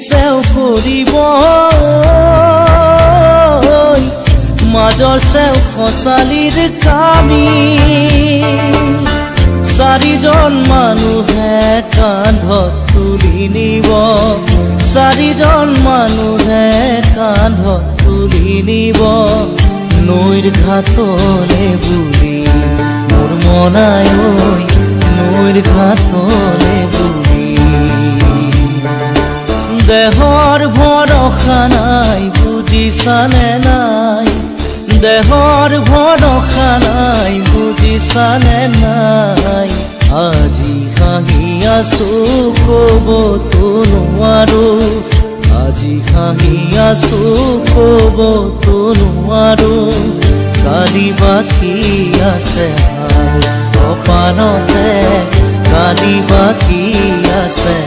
চেও কৰিব মাজৰ চেও খচালিৰ কামি চাৰিজন মানুহে কান্ধত তুলি নিব চাৰিজন মানুহে কান্ধত তুলি নিব নৈৰ ঘাটলে বুলি মোৰ মনাই নৈৰ ঘাটলে বুলি দেহৰ ভৰসা নাই বুজিছানে নাই দেহৰ ভৰসা নাই বুজিছানে নাই আজি হাঁহি আছো ক'বতো নোৱাৰো আজি হাঁহি আছো ক'বতো নোৱাৰো কালি বাকী আছে কপালতে কালি বাকী আছে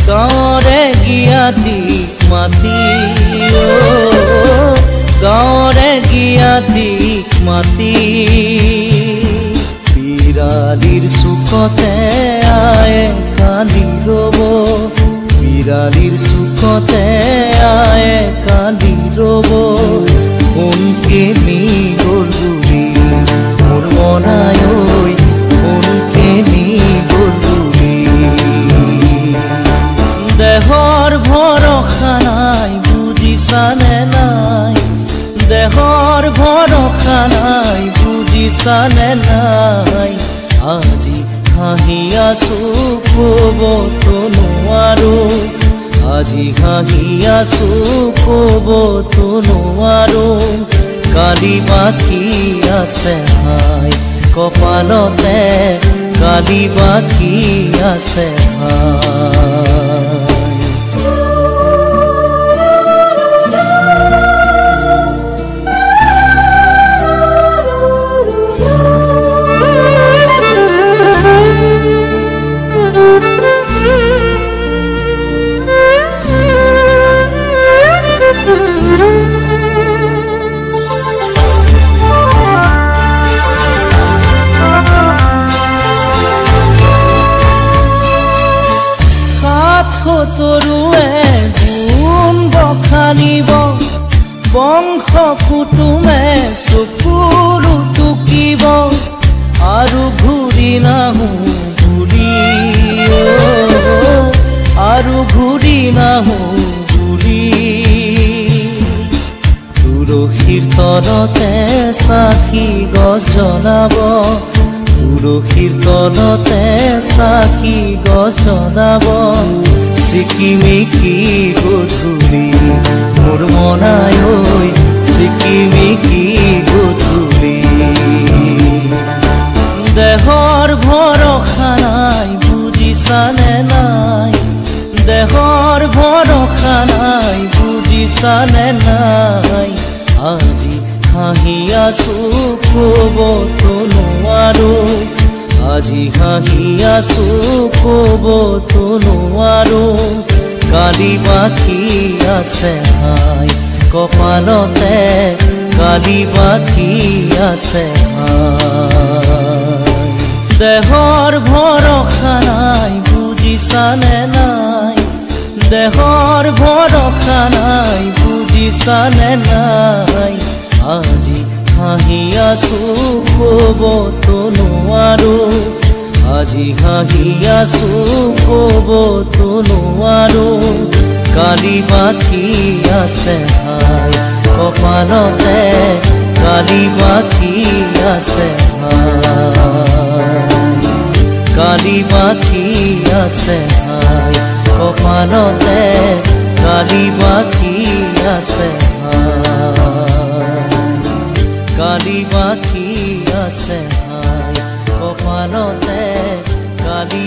গাঁৱৰে জ্ঞাতিক মাতি গাঁৱৰে জ্ঞাতিক মাতি বিৰালিৰ চুকতে আয়ে কান্দি ৰ'ব বিৰালিৰ চুকতে আয়ে কান্দি ৰ'ব কোনকে নি গ'ল বুলি মোৰ মনাই কোনকে নি গ'ল দেহৰ ভৰসা নাই বুজিছানে নাই দেহৰ ভৰসা নাই বুজিছানে নাই আজি হাঁহি আছো ক'বতো নোৱাৰো আজি হাঁহি আছো ক'বতো নোৱাৰো কালি বাকী আছে হাই কপালতে কালি বাকী আছে হাই তৰুৱে গুণ বখানিব বংশ কুটুমে চকুৰু টুকিব আৰু ঘূৰি নাহো বুলি আৰু ঘূৰি নাহো বুলি তুলসীৰ তলতে চাকি গছ জ্বলাব তুলসীৰ তলতে চাকি গছ জ্বলাব চিকিমিকি গধূলি মোৰ মনাই চিকিমিকি গধূলি দেহৰ ভৰসা নাই বুজিছানে নাই দেহৰ ভৰসা নাই বুজিছানে নাই আজি হাঁহি আছো ক'বতো নোৱাৰো আজি হাঁহি আছো ক'বতো নোৱাৰো কালি বাকী আছে হাই কপালতে কালি বাকী আছে হাই দেহৰ ভৰসা নাই বুজিছানে নাই দেহৰ ভৰসা নাই বুজিছানে নাই আজি হাঁহি আছো ক'বতো নোৱাৰো আজি হাঁহি আছো ক'বতো নোৱাৰো কালি বাকী আছে হাই কপালতে কালি বাকী আছে হাই কালি বাকী আছে হাই কপালতে কালি বাকী আছে হাই কালি বাকি আছে হাই কপালতে কালি